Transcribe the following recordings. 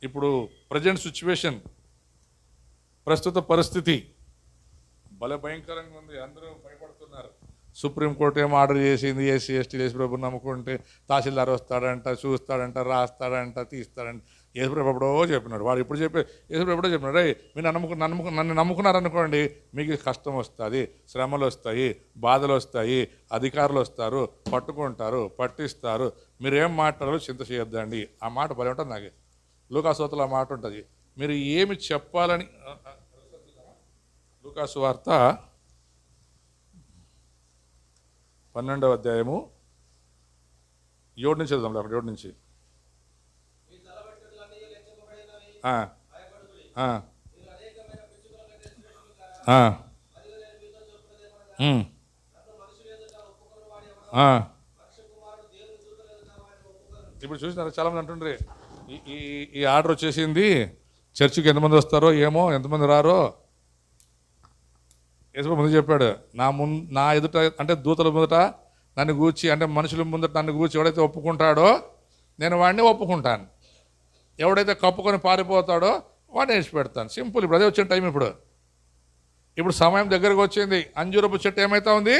ఇప్పుడు present situation, ప్రస్తుత పరిస్థితి భలే భయంకరంగా ఉంది. అందరూ భయపడుతున్నారు. సుప్రీంకోర్టు ఏమో ఆర్డర్ చేసింది, ఎస్సీ ఎస్టీ యేసుప్రభు నమ్ముకుంటే తహసీల్దార్ వస్తాడంట, చూస్తాడంట, రాస్తాడంట, తీస్తాడంట. యేసుప్రభు ఎప్పుడో చెప్పినాడు. వాడు ఇప్పుడు చెప్పే యేసుప్రభు ఎప్పుడో చెప్పినాడు, రే మీరు నన్ను నమ్ముకున్నారనుకోండి, మీకు కష్టం వస్తుంది, శ్రమలు వస్తాయి, బాధలు వస్తాయి, అధికారులు వస్తారు, పట్టుకుంటారు, పట్టిస్తారు, మీరేం మాట్లాడాలో చింత చేయొద్దండి. ఆ మాట భలే ఉంటుంది. నాకు లూకాసు ఆ మాట ఉంటుంది. మీరు ఏమి చెప్పాలని, లూకాసు వార్త 12వ అధ్యాయము 7 నుంచి చదువుదాం. 7 నుంచి ఇప్పుడు చూసినారా, చాలామంది అంటుండ్రి ఈ ఆర్డర్ వచ్చేసింది, చర్చికి ఎంతమంది వస్తారో ఏమో, ఎంతమంది రారో. యేసు ముందు చెప్పాడు, నా ఎదుట అంటే దూతల ముందట నన్ను గూర్చి, అంటే మనుషుల ముందట నన్ను గూర్చి ఎవడైతే ఒప్పుకుంటాడో నేను వాడిని ఒప్పుకుంటాను, ఎవడైతే కప్పుకొని పారిపోతాడో వాడిని విడిచిపెడతాను. సింపుల్. ఇప్పుడు అదే వచ్చిన టైం. ఇప్పుడు సమయం దగ్గరకు వచ్చింది. అంజూరపు చెట్టు ఏమవుతా ఉంది?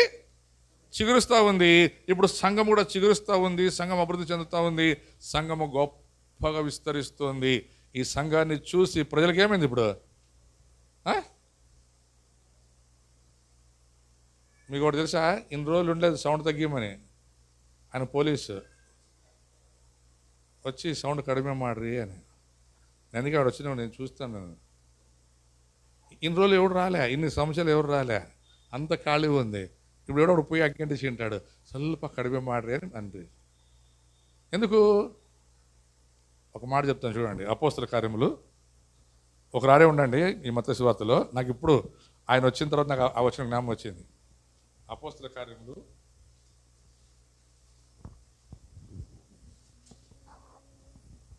చిగురుస్తూ ఉంది. ఇప్పుడు సంఘం కూడా చిగురుస్తూ ఉంది, సంఘం అభివృద్ధి చెందుతూ ఉంది, సంఘము గొప్పగా విస్తరిస్తుంది. ఈ సంఘాన్ని చూసి ప్రజలకు ఏమైంది? ఇప్పుడు మీకు ఒకటి తెలుసా, ఇన్ని రోజులు ఉండలేదు సౌండ్ తగ్గిమని. ఆయన పోలీసు వచ్చి సౌండ్ కడిమే మాడ్రి అని. అందుకే వాడు వచ్చిన నేను చూస్తాను. ఇన్ని రోజులు ఎవడు రాలే, ఇన్ని సంవత్సరాలు ఎవరు రాలే, అంత ఖాళీ ఉంది. ఇప్పుడు ఎవడో పోయి అక్కింటి తింటాడు, స్వల్ప కడిమే మాడ్రి అని అంది. ఎందుకు? ఒక మాట చెప్తాను చూడండి. అపోస్తల కార్యములు ఒక రాడే ఉండండి ఈ మత్తయి సువార్తలో. నాకు ఇప్పుడు ఆయన వచ్చిన తర్వాత నాకు ఆ వచ్చిన జ్ఞాపకం వచ్చింది. అపోస్తల కార్యములు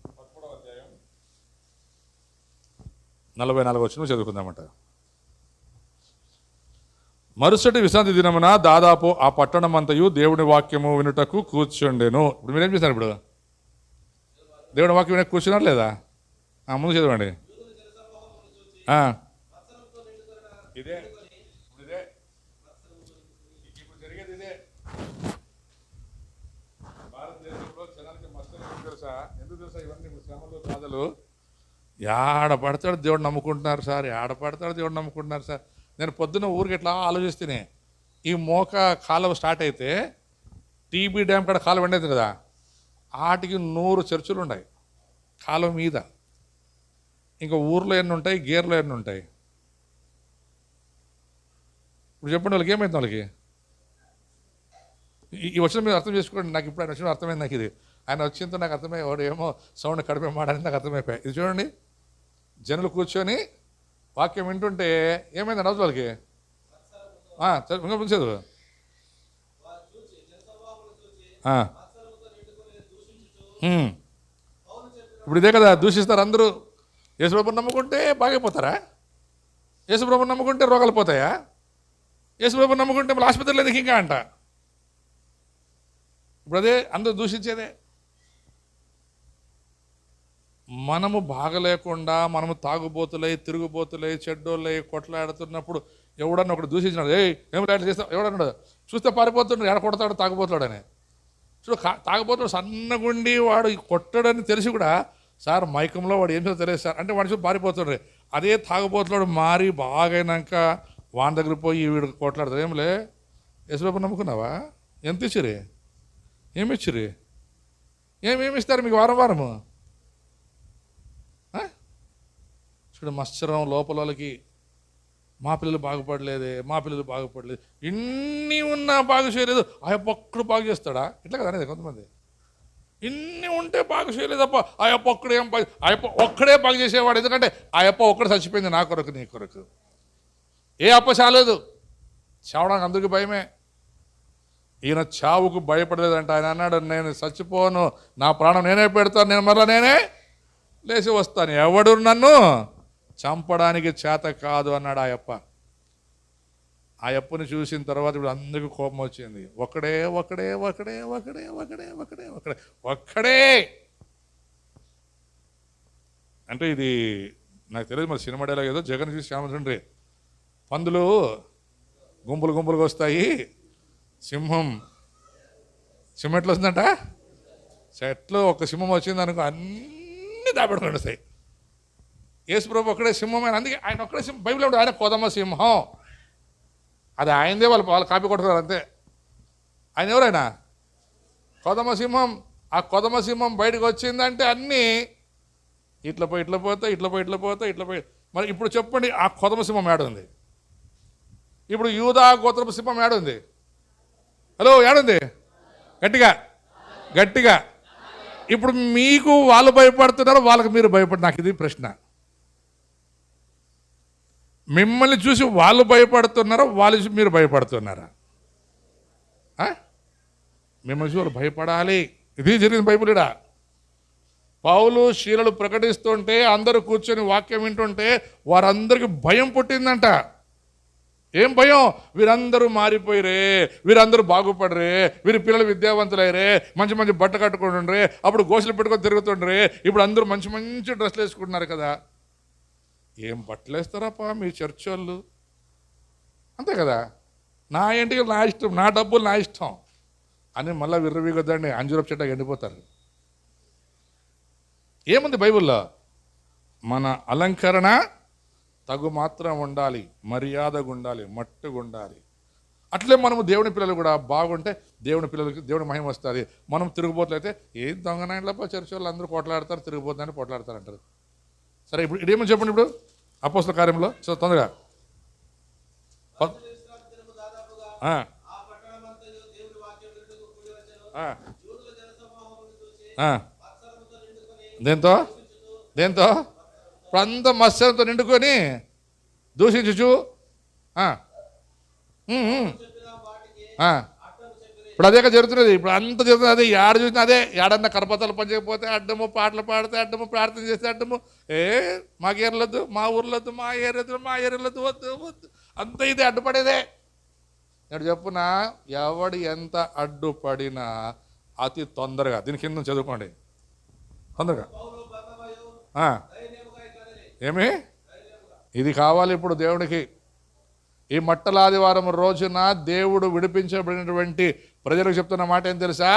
11వ అధ్యాయం 44వ వచనం చదువుకుందామట. మరుసటి విశ్రాంతి దినమున దాదాపు ఆ పట్టణం అంతయు దేవుని వాక్యము వినుటకు కూర్చుండెను. ఇప్పుడు మీరేం చేశారు? ఇప్పుడు దేవుని వాక్యం వినక కూర్చున్నారు లేదా? ముందు చదవండి. ఇదే ఇప్పుడు జరిగేది. ఇదే భారతదేశంలో జనానికి మస్తు తెలుసా? ఎందుకు తెలుసా? ఇవన్నీ శ్రమలు, బాధలు. ఏడ పడతాడు దేవుడు నమ్ముకుంటున్నారు సార్, ఏడ పడతాడు దేవుడు నమ్ముకుంటున్నారు సార్. నేను పొద్దున్న ఊరికి ఎట్లా ఆలోచిస్తేనే, ఈ మోక కాలువ స్టార్ట్ అయితే టీబీ డ్యామ్ కాడ కాలువ ఉండేది కదా, వాటికి 100 చర్చిలు ఉన్నాయి కాలువ మీద. ఇంకా ఊర్లో ఎన్ని ఉంటాయి, గేర్లో ఎన్ని ఉంటాయి? ఇప్పుడు చెప్పండి, వాళ్ళకి ఏమైంది? వాళ్ళకి ఈ వచ్చిన మీరు అర్థం చేసుకోండి. నాకు ఇప్పుడు ఆయన వచ్చిన అర్థమైంది. నాకు ఇది ఆయన వచ్చిందో నాకు అర్థమై, వాడు ఏమో సౌండ్ కడిపే మాడని నాకు అర్థమైపోయాయి. ఇది చూడండి, జనులు కూర్చొని వాక్యం వింటుంటే ఏమైంది రోజు వాళ్ళకి? ఇంకా పిలిచేది. ఇప్పుడు ఇదే కదా దూషిస్తారు అందరూ. యేసుప్రభుని నమ్ముకుంటే బాగైపోతారా? యేసుప్రభుని నమ్ముకుంటే రోగాలు పోతాయా? యేసుప్రభుని నమ్ముకుంటే మళ్ళీ ఆసుపత్రిలో ఎందుకు ఇంకా అంట? ఇప్పుడు అదే అందరూ దూషించేదే. మనము బాగలేకుండా, మనము తాగుబోతులై, తిరుగుబోతులై, చెడ్డోళ్ళై కొట్లాడుతున్నప్పుడు ఎవడన్నా ఒకటి దూషించినాడు, ఏం ఇట్లా చేస్తావు, ఎవడన్నాడు చూస్తే పారిపోతున్నాడు, ఎడ కొడతాడు తాగుబోతాడని. చూడు, తాగుబోతాడు సన్నగుండి వాడు కొట్టడని తెలిసి కూడా, సార్ మైకంలో వాడు ఏం చేస్తా తెలియదు సార్ అంటే వాడు చూసి పారిపోతున్నాడు. అదే తాగుబోతున్నాడు మారి బాగైనాక వాని దగ్గర పోయి వీడు కొట్లాడతాడు. ఏమిలే యేసుప్రభుని నమ్ముకున్నావా? ఎంత ఇచ్చిరి? ఏమిచ్చిరి? ఏమేమి ఇస్తారు మీకు వారం వారము? చూడు, మత్సరం లోపల వాళ్ళకి, మా పిల్లలు బాగుపడలేదే, మా పిల్లలు బాగుపడలేదు, ఇన్ని ఉన్నా బాగు చేయలేదు, ఆ యప్ప ఒక్కడు బాగు చేస్తాడా? ఇట్లా కదా అనేది కొంతమంది. ఇన్ని ఉంటే బాగు చేయలేదప్ప, ఆ యప్ప ఒక్కడే ఆ యప్ప ఒక్కడే బాగు చేసేవాడు. ఎందుకంటే ఆ యప్ప ఒక్కడు చచ్చిపోయింది నా కొరకు, నీ కొరకు. ఏ అప్ప చాలేదు, చావడానికి అందరికీ భయమే. ఈయన చావుకు భయపడలేదంట. ఆయన అన్నాడు, నేను చచ్చిపోను, నా ప్రాణం నేనే పెడతాను, నేను మరలా నేనే లేచి వస్తాను, ఎవడు నన్ను చంపడానికి చేత కాదు అన్నాడు ఆ యప్ప. ఆ యప్పని చూసిన తర్వాత ఇప్పుడు అందరికీ కోపం వచ్చింది. ఒక్కడే ఒక్కడే ఒక్కడే ఒక్కడే ఒక్కడే ఒక్కడే ఒక్కడే ఒక్కడే అంటే ఇది నాకు తెలియదు, మరి సినిమా డైలాగ్ ఏదో జగన్ చూసి శ్యామచంద్రి, పందులు గుంపులు గుంపులుగా వస్తాయి, సింహం ఎట్లా వస్తుందంట, చెట్లు ఒక సింహం వచ్చింది అనుకో అన్నీ దాపెట్టుకొని వస్తాయి. యేసుప్రభు ఒక్కడే సింహమైన, అందుకే ఆయన ఒక్కడే సింహం. బైబిల్ ఆయన కొదమ సింహం, అది ఆయనదే, వాళ్ళు కాపీ కొట్టుకున్నారు అంతే. ఆయన ఎవరైనా కొదమ సింహం. ఆ కొదమ సింహం బయటకు వచ్చిందంటే అన్నీ ఇట్లా పోయి ఇట్లా పోతే, ఇట్లా పోయి ఇట్లా పోతే, ఇట్లా పోయి. మరి ఇప్పుడు చెప్పండి, ఆ కొదమ సింహం ఏడుంది? ఇప్పుడు యూదా గోత్రపు సింహం ఏడుంది? హలో, ఏడుంది? గట్టిగా గట్టిగా. ఇప్పుడు మీకు వాళ్ళు భయపడుతున్నారు, వాళ్ళకి మీరు భయపడి. నాకు ఇది ప్రశ్న, మిమ్మల్ని చూసి వాళ్ళు భయపడుతున్నారా, వాళ్ళు చూసి మీరు భయపడుతున్నారా? మిమ్మల్ని చూసి వాళ్ళు భయపడాలి. ఇది జరిగింది బైబిల్డా. పౌలు శీలలు ప్రకటిస్తుంటే అందరూ కూర్చొని వాక్యం వింటుంటే వారందరికీ భయం పుట్టిందంట. ఏం భయం? వీరందరూ మారిపోయిరే, వీరందరూ బాగుపడరే, వీరి పిల్లలు విద్యావంతులైరే, మంచి మంచి బట్ట కట్టుకుంటుండ్రే, అప్పుడు గోసులు పెట్టుకొని తిరుగుతుండ్రే, ఇప్పుడు అందరూ మంచి మంచి డ్రెస్సులు వేసుకుంటున్నారు కదా. ఏం బట్టలు వేస్తారప్పా మీ చర్చ్ వాళ్ళు? అంతే కదా, నా ఇంటికి నా ఇష్టం, నా డబ్బులు నా ఇష్టం అని మళ్ళీ విర్రవీగొద్దండి, అంజురపు చెట్టు ఎండిపోతారు. ఏముంది బైబిల్లో? మన అలంకరణ తగు మాత్రం ఉండాలి, మర్యాదగా ఉండాలి, మట్టుగా ఉండాలి. అట్లే మనము దేవుని పిల్లలు కూడా బాగుంటే దేవుని పిల్లలకి దేవుని మహిమ వస్తుంది. మనం తిరుగుబోతులు అయితే ఏం దొంగనాయలప్ప చర్చ్ వాళ్ళు అందరూ పోట్లాడతారు, తిరుగుబోతుందని పోట్లాడతారు అంటారు. సరే, ఇప్పుడు ఇదేమని చెప్పండి. ఇప్పుడు అపోస్తల కార్యంలో తొందరగా దేంతో ఇప్పుడు అంత మత్స్యంతో నిండుకొని దూషించు. ఇప్పుడు అదే జరుగుతున్నది, ఇప్పుడు అంత జరుగుతుంది. అదే ఏడ చూసినా అదే. ఏడన్నా కరపతాలు పనిచేయకపోతే అడ్డము, పాటలు పాడితే అడ్డము, ప్రార్థన చేస్తే అడ్డము. మాకు ఏర్లొద్దు, మా ఊర్లొద్దు, మా ఏరియలొద్దు, వద్దు అంత ఇది అడ్డుపడేదే. నేను చెప్పునా, ఎవడు ఎంత అడ్డుపడినా అతి తొందరగా దీని కింద చదువుకోండి తొందరగా. ఏమి ఇది కావాలి ఇప్పుడు దేవుడికి. ఈ మట్టల ఆదివారం రోజున దేవుడు విడిపించబడినటువంటి ప్రజలకు చెప్తున్న మాట ఏం తెలుసా?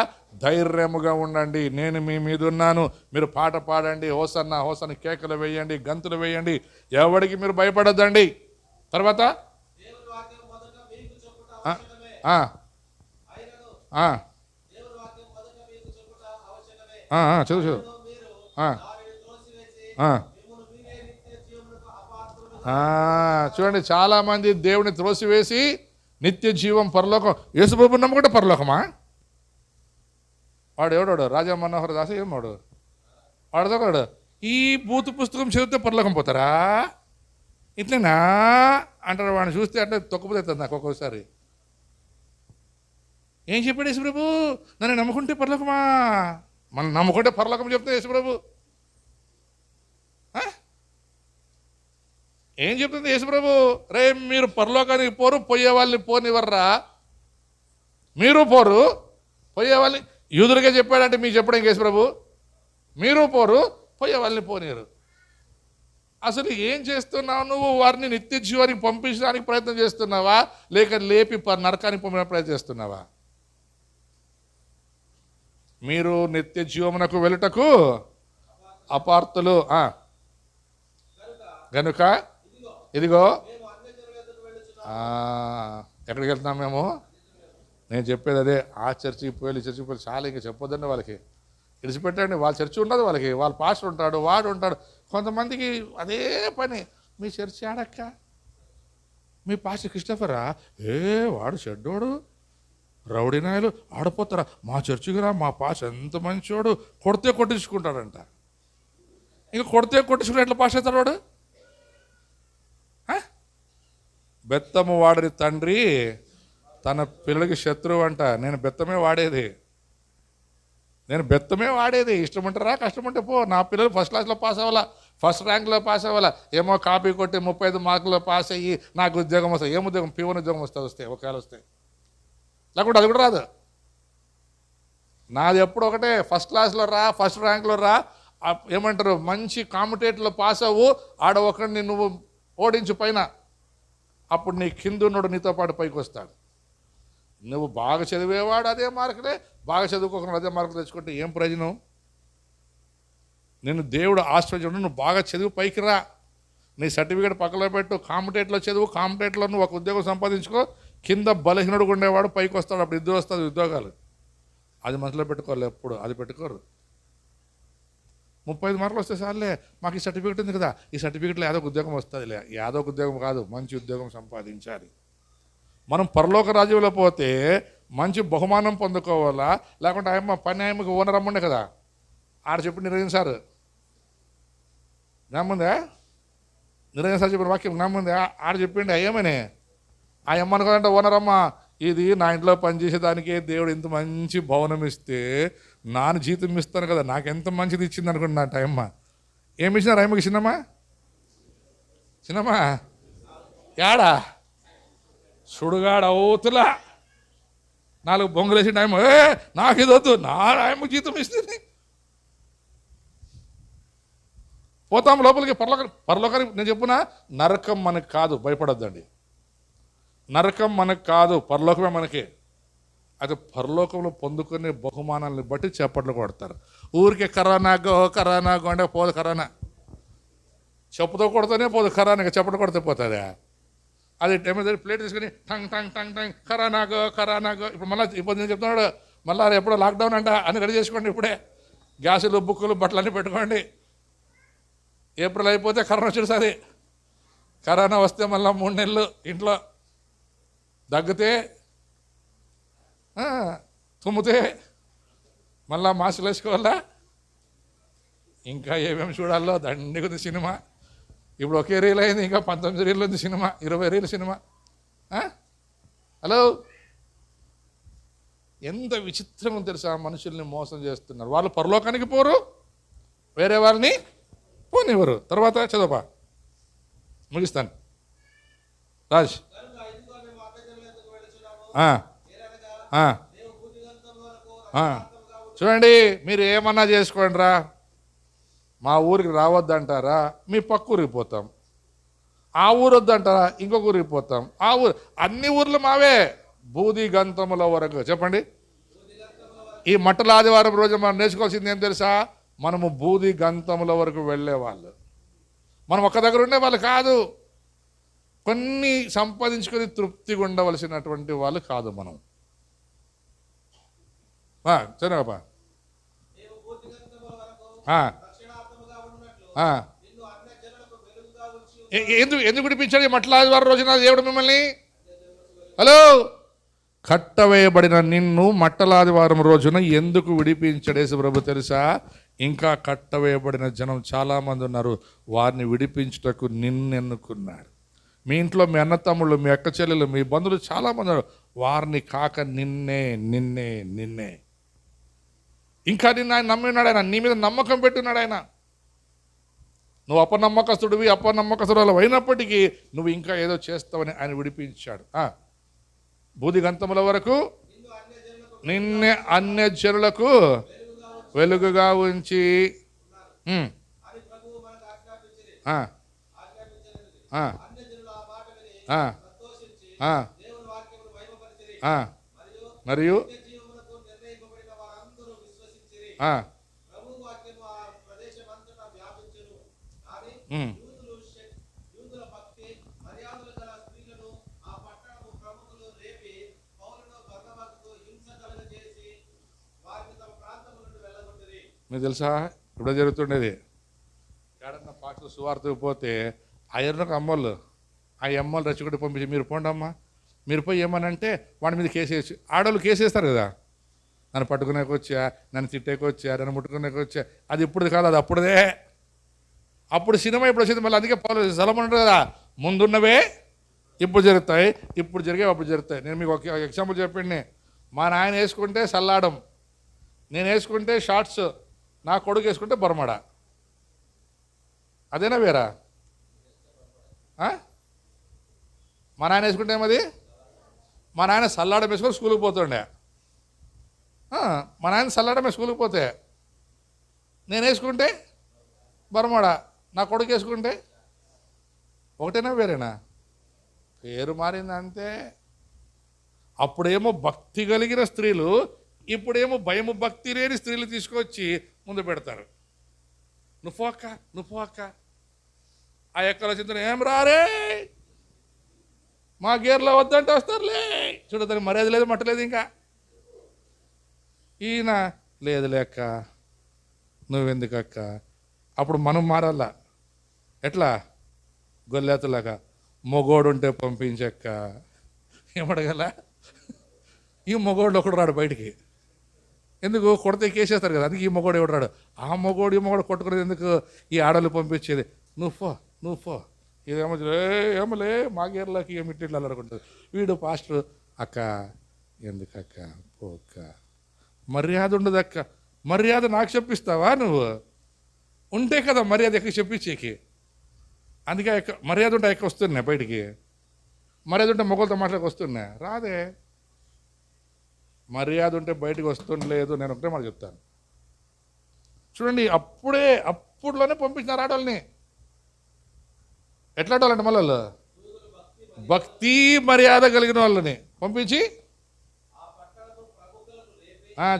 ధైర్యముగా ఉండండి, నేను మీ మీద ఉన్నాను. మీరు పాట పాడండి, హోసన్న హోసన్న కేకలు వేయండి, గంతులు వేయండి, ఎవడికి మీరు భయపడద్దండి. తర్వాత చదువు చూడండి, చాలామంది దేవుని త్రోసివేసి నిత్య జీవం పరలోకం. యేసుప్రభు నమ్ముకుంటే పరలోకమా? వాడు ఎవడాడు? రాజా మనోహర్ దాస్ ఏమాడు వాడు ఈ బూతు పుస్తకం చదివితే పరలోకం పోతారా ఇట్లనా అంటారు. వాడిని చూస్తే అంటే తొక్కుపోతుంది నాకు ఒక్కొక్కసారి. ఏం చెప్పాడు యేసుప్రభు? నన్ను నమ్ముకుంటే పరలోకమా? మనం నమ్ముకుంటే పరలోకం చెప్తే యేసుప్రభు ఏం చెప్తుంది యేసుప్రభు? రే, మీరు పరలోకానికి పోరు, పోయే వాళ్ళని పోనివర్రా. మీరు పోరు, పోయే వాళ్ళని. యూదులకే చెప్పాడంటే మీకు చెప్పడం యేసుప్రభు, మీరు పోరు, పోయే వాళ్ళని పోనీరు. అసలు ఏం చేస్తున్నావు నువ్వు? వారిని నిత్య జీవానికి పంపించడానికి ప్రయత్నం చేస్తున్నావా, లేక లేపి నరకానికి పంపడానికి ప్రయత్నం చేస్తున్నావా? మీరు నిత్య జీవమునకు వెళ్ళుటకు అపార్థులు గనుక ఇదిగో. ఎక్కడికి వెళ్తున్నాం మేము? నేను చెప్పేది అదే. ఆ చర్చికి పోయి చర్చికి పోయి చాలా ఇంకా చెప్పొద్దండి వాళ్ళకి. విడిచిపెట్టండి, వాళ్ళ చర్చి ఉండదు వాళ్ళకి, వాళ్ళ పాస్టర్ ఉంటాడు, వాడు ఉంటాడు. కొంతమందికి అదే పని. మీ చర్చి ఆడక్క, మీ పాస్టర్ క్రిస్టఫరా? వాడు చెడ్డోడు, రౌడీ నాయలు ఆడిపోతారా? మా చర్చికి రా, మా పాస్టర్ ఎంత మంచోడు, కొడితే కొట్టించుకుంటాడంట. ఇంకా కొడితే కొట్టించుకుంటే ఎట్లా పాస్ అవుతాడు వాడు? బెత్తము వాడని తండ్రి తన పిల్లలకి శత్రువు అంట. నేను బెత్తమే వాడేది. ఇష్టముంటారా, కష్టముంటే పో. నా పిల్లలు ఫస్ట్ క్లాస్లో పాస్ అవ్వాలా, ఫస్ట్ ర్యాంక్లో పాస్ అవ్వాలా. ఏమో కాపీ కొట్టి 35 మార్కుల్లో పాస్ అయ్యి నాకు ఉద్యోగం వస్తుంది. ఏం ఉద్యోగం? పివన్ ఉద్యోగం వస్తే ఒకవేళ వస్తే, లేకుంటే అది కూడా రాదు. నాది ఎప్పుడు ఒకటే, ఫస్ట్ క్లాస్లో రా, ఫస్ట్ ర్యాంక్లో రా, ఏమంటారు, మంచి కాంపిటేటివ్లో పాస్ అవ్వు, ఆడ ఒకరిని నువ్వు ఓడించు పైన, అప్పుడు నీ కింద ఉన్నాడు నీతో పాటు పైకి వస్తాడు. నువ్వు బాగా చదివేవాడు అదే మార్కులే, బాగా చదువుకోకుండా అదే మార్కులు తెచ్చుకుంటే ఏం ప్రయోజనం? నేను దేవుడు ఆశ్రయించడం, నువ్వు బాగా చదివి పైకి రా, నీ సర్టిఫికేట్ పక్కలో పెట్టు, కాంపిటేటివ్లో చదువు, కాంపిటేటివ్లో నువ్వు ఒక ఉద్యోగం సంపాదించుకో, కింద బలహీనుడు ఉండేవాడు పైకి వస్తాడు, అప్పుడు ఇద్దరు వస్తుంది ఉద్యోగాలు. అది మనసులో పెట్టుకోవాలి, ఎప్పుడు అది పెట్టుకోరు. 35 మార్కులు వస్తే సార్లే, మాకు ఈ సర్టిఫికేట్ ఉంది కదా, ఈ సర్టిఫికేట్లో ఏదో ఒక ఉద్యోగం వస్తుందిలే. ఏదో ఒక ఉద్యోగం కాదు, మంచి ఉద్యోగం సంపాదించాలి. మనం పరలోక రాజ్యంలో పోతే మంచి బహుమానం పొందుకోవాలా, లేకుంటే ఆయమ్మ పని ఆయమ్మకి ఓనర్ అమ్ముండే కదా, ఆడ చెప్పి నిరంజన్ సార్ నమ్ముందా, నిరంజన్ సార్ చెప్పిన వాక్యం నమ్ముందా, ఆడ చెప్పిండి అయ్యమని. ఆ అమ్మ అనుకోదంటే ఓనర్ అమ్మ, ఇది నా ఇంట్లో పనిచేసేదానికే దేవుడు ఇంత మంచి భవనం ఇస్తే నాన్న జీతం ఇస్తాను కదా, నాకెంత మంచిది ఇచ్చింది అనుకుంటున్నా అయ్యమ్మ. ఏమి ఇచ్చినారు అయ్యమ్మకి? చిన్నమ్మా యాడా సుడుగాడ అవుతులా 4 బొంగులు వేసి టైం, నాకు ఇది వద్దు, నా ఆయమ్మకి జీతం ఇస్తుంది. పోతాం లోపలికి, పరలోకానికి. నేను చెప్పునా, నరకం మనకు కాదు, భయపడొద్దండి. నరకం మనకు కాదు, పరలోకమే మనకి. అయితే పరలోకంలో పొందుకునే బహుమానాలను బట్టి చప్పట్లు కొడతారు. ఊరికే కరోనాగో అంటే పోదు కరోనా, చెప్పుతో కొడితేనే పోదు కరోనా, చప్పట్లు కొడితే పోతుందా? అది టైం ప్లేట్ తీసుకుని టంగ్ టంగ్ టంగ్ టంగ్ కరోనాగో. ఇప్పుడు మళ్ళీ ఇప్పుడు నేను చెప్తున్నాడు, మళ్ళీ ఎప్పుడో లాక్డౌన్ అంట, అన్ని రెడీ చేసుకోండి ఇప్పుడే, గ్యాసులు బుక్కులు బట్టలు అన్నీ పెట్టుకోండి. ఏప్రిల్ అయిపోతే కరోనా వచ్చేస్తుంది. కరోనా వస్తే మళ్ళీ 3 నెలలు ఇంట్లో, దగ్గితే తుమ్మితే మళ్ళా మాస్కులు వేసుకోవాలా, ఇంకా ఏమేమి చూడాలో దండిగా సినిమా. ఇప్పుడు ఒకే రీల్ అయింది, ఇంకా 19 రీళ్ళు ఉంది సినిమా, 20 రీల్ సినిమా. హలో, ఎంత విచిత్రంగా తెలుసా, మనుషుల్ని మోసం చేస్తున్నారు. వాళ్ళు పరలోకానికి పోరు, వేరే వాళ్ళని పోనివ్వరు. తర్వాత చదవపా, ముగిస్తాను రాజ్. చూడండి, మీరు ఏమన్నా చేసుకోండి రా, మా ఊరికి రావద్దంటారా, మీ పక్క ఊరికి పోతాం. ఆ ఊరు వద్దంటారా, ఇంకొక ఊరికి పోతాం. ఆ ఊరు, అన్ని ఊర్లు మావే, బూది గంతముల వరకు. చెప్పండి, ఈ మట్టల ఆదివారం రోజు మనం నేర్చుకోవాల్సింది ఏం తెలుసా, మనము బూది గంతముల వరకు వెళ్ళేవాళ్ళు. మనం ఒక్క దగ్గర ఉండేవాళ్ళు కాదు, కొన్ని సంపాదించుకొని తృప్తిగా ఉండవలసినటువంటి వాళ్ళు కాదు మనం. చదవపా. ఎందుకు విడిపించాడు ఈ మట్ల ఆదివారం రోజున దేవుడు మిమ్మల్ని? హలో, కట్టవేయబడిన నిన్ను మట్టలాదివారం రోజున ఎందుకు విడిపించాడు యేసు ప్రభు తెలుసా? ఇంకా కట్టవేయబడిన జనం చాలామంది ఉన్నారు, వారిని విడిపించుటకు నిన్నెన్నుకున్నాడు. మీ ఇంట్లో మీ అన్న తమ్ముళ్ళు, మీ అక్క చెల్లెలు, మీ బంధువులు చాలామంది ఉన్నారు, వారిని కాక నిన్నే నిన్నే నిన్నే. ఇంకా నిన్ను ఆయన నమ్మినాడు, ఆయన నీ మీద నమ్మకం పెట్టున్నాడు ఆయన. నువ్వు అపనమ్మకస్తుడు అయినప్పటికీ నువ్వు ఇంకా ఏదో చేస్తావని ఆయన విడిపించాడు. బూది గంతముల వరకు నిన్నే అన్య జనులకు వెలుగుగా ఉంచి మరియు మీకు తెలుసా ఇప్పుడు జరుగుతుండేది, ఏడన్నా పాటలు సువార్తకు పోతే ఆ ఎర్రకు అమ్మోళ్ళు రెచ్చగొట్టి పంపించి, మీరు పోండి అమ్మా, మీరు పోయి ఏమనంటే వాడి మీద కేసేసి, ఆడవాళ్ళు కేసేస్తారు కదా, నన్ను పట్టుకునేకి వచ్చా, నన్ను తిట్టేకి వచ్చా, నన్ను ముట్టుకునేకి వచ్చా. అది ఇప్పుడు కాదు, అది అప్పుడుదే. అప్పుడు సినిమా ఇప్పుడు వచ్చింది మళ్ళీ. అందుకే సొలొమోను ఉంటుంది కదా, ముందున్నవే ఇప్పుడు జరుగుతాయి, ఇప్పుడు జరిగేవి అప్పుడు జరుగుతాయి. నేను మీకు ఒక ఎగ్జాంపుల్ చెప్పండి. మా నాయన వేసుకుంటే సల్లాడం, నేను వేసుకుంటే షార్ట్స్, నా కొడుకు వేసుకుంటే బొరమడ. అదేనా వేరా? మా నాయన వేసుకుంటే ఏమది, మా నాయన సల్లాడం వేసుకొని స్కూల్కి పోతుండే. మా నాయన సల్లాడమే స్కూల్కి పోతే, నేను వేసుకుంటే బర్మడా. నా కొడుకు వేసుకుంటే ఒకటేనా వేరేనా? పేరు మారింది అంతే. అప్పుడేమో భక్తి కలిగిన స్త్రీలు, ఇప్పుడేమో భయము భక్తి లేని స్త్రీలు తీసుకొచ్చి ముందు పెడతారు. నువ్వు అక్క ఆ ఎక్కల చింతన ఏం రారే, మా గేర్లో వద్దంటే వస్తారులే. చూడదానికి మర్యాద లేదు, మట్టలేదు. ఇంకా ఈయన లేదులే అక్క, నువ్వెందుకక్క. అప్పుడు మనం మారాలా? ఎట్లా? గొల్లెతలాగా మొగోడు ఉంటే పంపించక్క. ఏమడగల? ఈ మొగోడు ఒకడు రాడు బయటికి. ఎందుకు? కొడితే కేసేస్తారు కదా, అందుకే ఈ మొగోడు ఎవడు రాడు. ఆ మొగోడు ఈ మొగోడు కొట్టుకునేది ఎందుకు? ఈ ఆడలు పంపించేది. నువ్వు పో ఇదేమో ఏమలే మా గేర్లకి ఏమిట్లు అనుకుంటుంది. వీడు పాస్టర్ అక్క ఎందుకక్క పోక్క, మర్యాద ఉండదు అక్క. మర్యాద నాకు చెప్పిస్తావా? నువ్వు ఉంటే కదా మర్యాద ఎక్క చెప్పించేకి. అందుకే మర్యాద ఉంటే ఎక్క వస్తున్నాయి బయటికి. మర్యాద ఉంటే మొగలతో మాట్లాడక వస్తున్నాయి రాదే. మర్యాద ఉంటే బయటకు వస్తుండలేదు. నేను ఒకటే మాట చెప్తాను చూడండి. అప్పుడులోనే పంపించినారు ఆడవాళ్ళని. ఎట్లా ఆడవాళ్ళంటే మళ్ళీ వాళ్ళు భక్తి మర్యాద కలిగిన వాళ్ళని పంపించి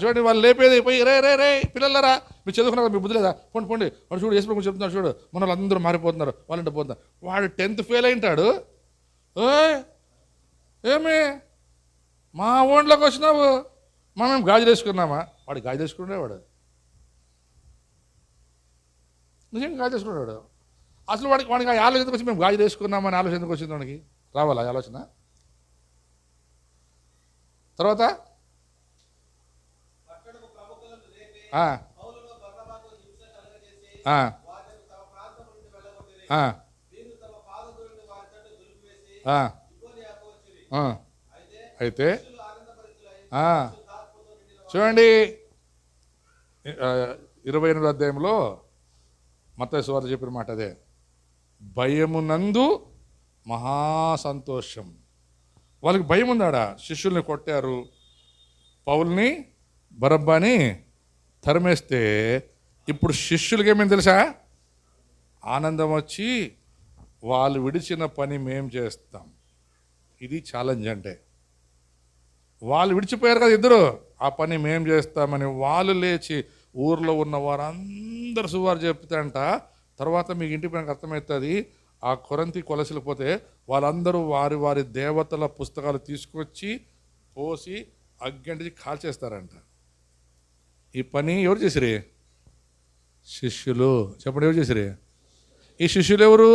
చూడండి వాళ్ళు లేపేది పోయి రే పిల్లలరా మీరు చదువుకున్నారు మీ బుద్ధి లేదా, పోండి వాడు చూడు వేసుకుని చెప్తున్నాడు చూడు, మన వాళ్ళు అందరూ మారిపోతున్నారు, వాళ్ళంటే పోతున్నారు. వాడు 10th ఫెయిల్ అయింటాడు. ఏమి మా ఓన్లోకి వచ్చినావు, మేము గాజులు వేసుకున్నామా? వాడు గాజులు వేసుకునేవాడు, నిజంగా గాజులు వేసుకునేవాడు. అసలు వాడికి ఆ ఆలోచనకు వచ్చి మేము గాజులు వేసుకున్నామని ఆలోచన ఎందుకు వచ్చింది వాడికి? రావాలా ఆలోచన? తర్వాత అయితే చూడండి 28వ అధ్యాయంలో మత్తయి సువార్త చెప్పిన మాట అదే. భయమునందు మహాసంతోషం. వాళ్ళకి భయం ఉందాడా. శిష్యుల్ని కొట్టారు, పౌల్ని బరబ్బాని తరిమేస్తే ఇప్పుడు శిష్యులకి ఏమేమి తెలుసా? ఆనందం వచ్చి వాళ్ళు విడిచిన పని మేం చేస్తాం. ఇది ఛాలెంజ్. అంటే వాళ్ళు విడిచిపోయారు కదా ఇద్దరు, ఆ పని మేం చేస్తామని వాళ్ళు లేచి ఊర్లో ఉన్న వారందరూ సువార్త చెప్తాంట. తర్వాత మీకు ఇంటి పైన అర్థమవుతుంది. ఆ కొరంతి కొలసలు పోతే వాళ్ళందరూ వారి వారి దేవతల పుస్తకాలు తీసుకొచ్చి పోసి అగ్గంటించి కాల్చేస్తారంట. ఈ పని ఎవరు చేసిరే? శిష్యులు. చెప్పండి ఎవరు చేసిరే? ఈ శిష్యులు ఎవరు?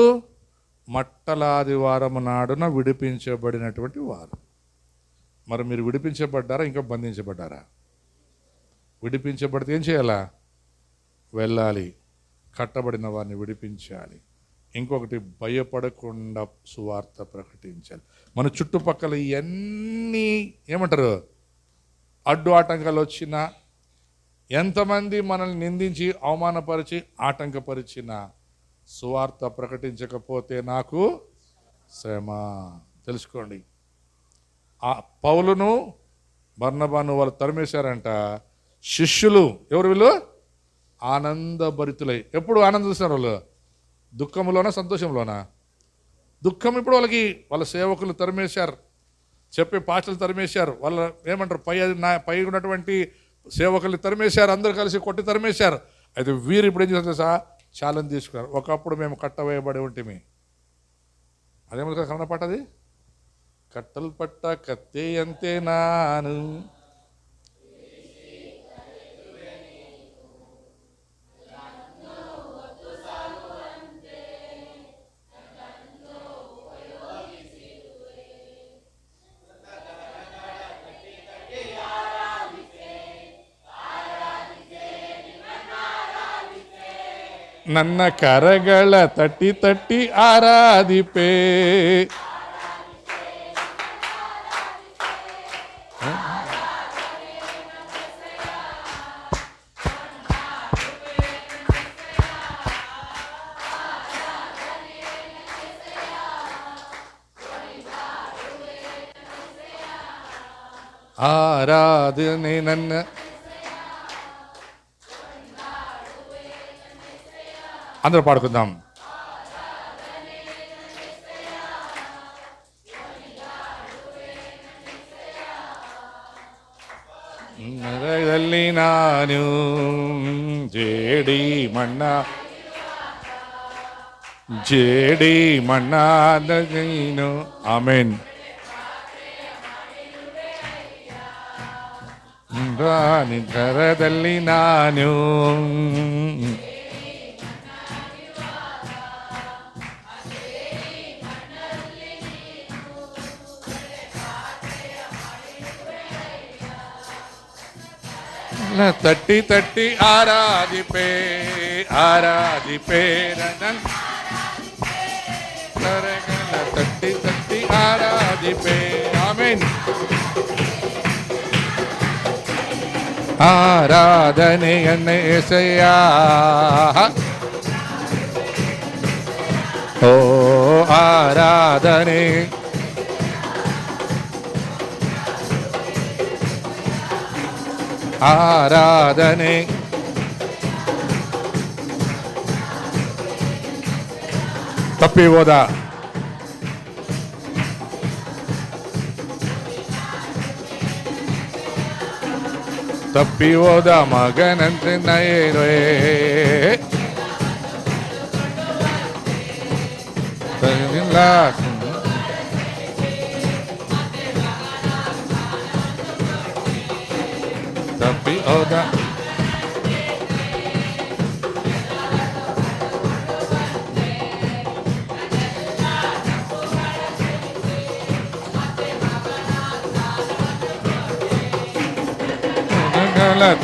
మట్టలాదివారం నాడున విడిపించబడినటువంటి వారు. మరి మీరు విడిపించబడ్డారా ఇంకా బంధించబడ్డారా? విడిపించబడితే ఏం చేయాలా? వెళ్ళాలి, కట్టబడిన వారిని విడిపించాలి. ఇంకొకటి భయపడకుండా సువార్త ప్రకటించాలి. మన చుట్టుపక్కల ఇవన్నీ ఏమంటారు అడ్డు ఆటంకాలు వచ్చినా, ఎంతమంది మనల్ని నిందించి అవమానపరిచి ఆటంకపరిచిన సువార్త ప్రకటించకపోతే నాకు శ్రమ. తెలుసుకోండి. ఆ పౌలును బర్నబాను వాళ్ళు తరిమేశారంట. శిష్యులు ఎవరు? వీళ్ళు ఆనందభరితులై. ఎప్పుడు ఆనందిస్తున్నారు వాళ్ళు? దుఃఖంలోనా సంతోషంలోనా? దుఃఖం. ఇప్పుడు వాళ్ళ సేవకులు తరిమేశారు, చెప్పే పాటలు తరిమేశారు, వాళ్ళ ఏమంటారు పై ఉన్నటువంటి సేవకుల్ని తరిమేశారు, అందరూ కలిసి కొట్టి తరిమేశారు. అయితే వీరు ఇప్పుడు ఏం చేస్తారు? ఛాలెంజ్ తీసుకున్నారు. ఒకప్పుడు మేము కట్టవేయబడి ఉంటేమి. అదేమో కన్నడ పాట అది. కట్టలు పట్ట కత్తే అంతే నాను, ನನ್ನ ಕರಗಳ ತಟ್ಟಿ ತಟ್ಟಿ ಆರಾಧಿಪೇ. ಆರಾಧನೆ ನನ್ನ అందరూ పాడుకుందాం. ನರದಲ್ಲಿ ನಾನು ಜೇಡಿ ಮಣ್ಣಾದ ನೀನು. ಆಮೇನ್. ನಿಧರದಲ್ಲಿ ನಾನು ತಟ್ಟಿ ತಟ್ಟಿ ಆರಾಧಿಪೇ ತಟ್ಟಿ ತಟ್ಟಿ ಆರಾಧಿಪೇ. ಆಮೇನ್. ಆರಾಧನೆಯನ್ನೇ ಎಸೆಯ, ಓ ಆರಾಧನೆ, ಆರಾಧನೆ. ತಪ್ಪಿ ಹೋದ ಮಗನಂತೆ ನಯರೇ ತಪ್ಪಿ ಹೋದ.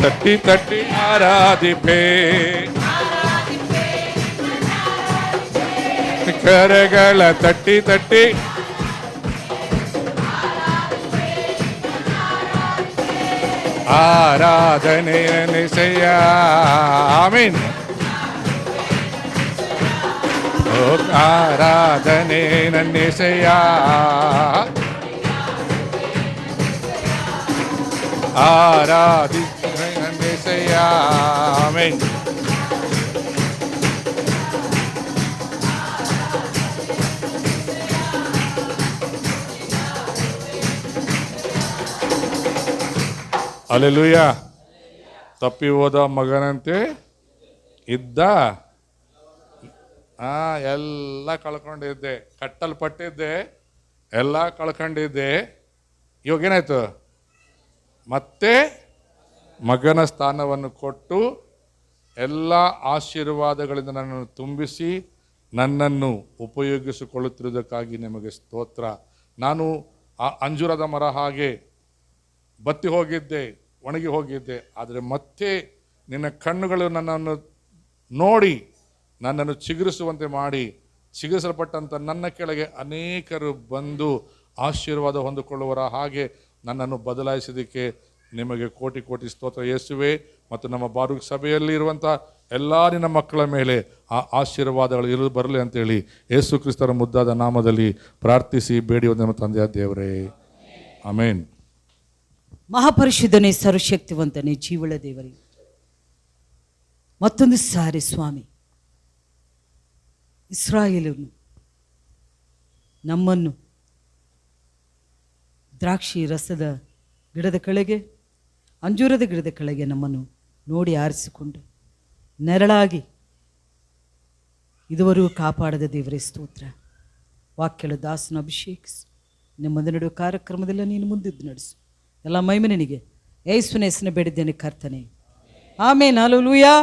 ತಟ್ಟಿ ತಟ್ಟಿ ಆರಾಧಿಪೇ, ಕರಗಳ ತಟ್ಟಿ ತಟ್ಟಿ ಆರಾಧನೆಯ ನಿಸೆಯ. ಆಮೀನ್. ಆರಾಧನೆ ನನ್ನಿಸೆಯ, ಆರಾಧಿಸೆಯ ನನ್ನಿಸೆಯ. ಆಮೀನ್. ಅಲ್ಲೆಲೂಯಾ. ತಪ್ಪಿ ಹೋದ ಮಗನಂತೆ ಇದ್ದ, ಎಲ್ಲ ಕಳ್ಕೊಂಡಿದ್ದೆ, ಕಟ್ಟಲ್ಪಟ್ಟಿದ್ದೆ, ಎಲ್ಲ ಕಳ್ಕೊಂಡಿದ್ದೆ. ಇವಾಗ ಏನಾಯ್ತು? ಮತ್ತೆ ಮಗನ ಸ್ಥಾನವನ್ನು ಕೊಟ್ಟು ಎಲ್ಲ ಆಶೀರ್ವಾದಗಳಿಂದ ನನ್ನನ್ನು ತುಂಬಿಸಿ ನನ್ನನ್ನು ಉಪಯೋಗಿಸಿಕೊಳ್ಳುತ್ತಿರುವುದಕ್ಕಾಗಿ ನಿಮಗೆ ಸ್ತೋತ್ರ. ನಾನು ಆ ಅಂಜೂರದ ಮರ ಹಾಗೆ ಬತ್ತಿ ಹೋಗಿದ್ದೆ, ಒಣಗಿ ಹೋಗಿದ್ದೆ. ಆದರೆ ಮತ್ತೆ ನಿನ್ನ ಕಣ್ಣುಗಳು ನನ್ನನ್ನು ನೋಡಿ ನನ್ನನ್ನು ಚಿಗುರಿಸುವಂತೆ ಮಾಡಿ, ಚಿಗುರಿಸಲ್ಪಟ್ಟಂಥ ನನ್ನ ಕೆಳಗೆ ಅನೇಕರು ಬಂದು ಆಶೀರ್ವಾದ ಹೊಂದಿಕೊಳ್ಳುವರ ಹಾಗೆ ನನ್ನನ್ನು ಬದಲಾಯಿಸಿದ್ದಕ್ಕೆ ನಿಮಗೆ ಕೋಟಿ ಕೋಟಿ ಸ್ತೋತ್ರ ಯೇಸುವೆ. ಮತ್ತು ನಮ್ಮ ಬಾರೂಕ್ ಸಭೆಯಲ್ಲಿ ಇರುವಂಥ ಎಲ್ಲ ನಿನ್ನ ಮಕ್ಕಳ ಮೇಲೆ ಆ ಆಶೀರ್ವಾದಗಳು ಬರಲಿ ಅಂತೇಳಿ ಯೇಸು ಕ್ರಿಸ್ತರ ಮುದ್ದಾದ ನಾಮದಲ್ಲಿ ಪ್ರಾರ್ಥಿಸಿ ಬೇಡಿ ನಮ್ಮ ತಂದೆಯ ದೇವರೇ, ಆಮೇನ್. ಮಹಾಪರಿಶುದ್ಧನೇ, ಸರ್ವಶಕ್ತಿವಂತನೇ, ಜೀವಳ ದೇವರೇ, ಮತ್ತೊಂದು ಸಾರಿ ಸ್ವಾಮಿ ಇಸ್ರಾಯೇಲನು ನಮ್ಮನ್ನು ದ್ರಾಕ್ಷಿ ರಸದ ಗಿಡದ ಕೆಳಗೆ, ಅಂಜೂರದ ಗಿಡದ ಕೆಳಗೆ ನಮ್ಮನ್ನು ನೋಡಿ ಆರಿಸಿಕೊಂಡು ನೆರಳಾಗಿ ಇದುವರೆಗೂ ಕಾಪಾಡದ ದೇವರೇ ಸ್ತೋತ್ರ. ವಾಕ್ಯದ ದಾಸನ ಅಭಿಷೇಕಿಸು. ನಿಮ್ಮ ಮುಂದೆ ನಡೆಯುವ ಕಾರ್ಯಕ್ರಮದಲ್ಲ ನೀನು ಮುಂದಿದ್ದು ನಡೆಸು. ಎಲ್ಲ ಮಹಿಮೆ ನಿನಗೆ ಯೇಸುವಿನ ಹೆಸರಿನ ಬೇಡಿದ್ದೇನೆ ಕರ್ತನೆ, ಆಮೇನ್. ಹಲ್ಲೆಲೂಯಾ.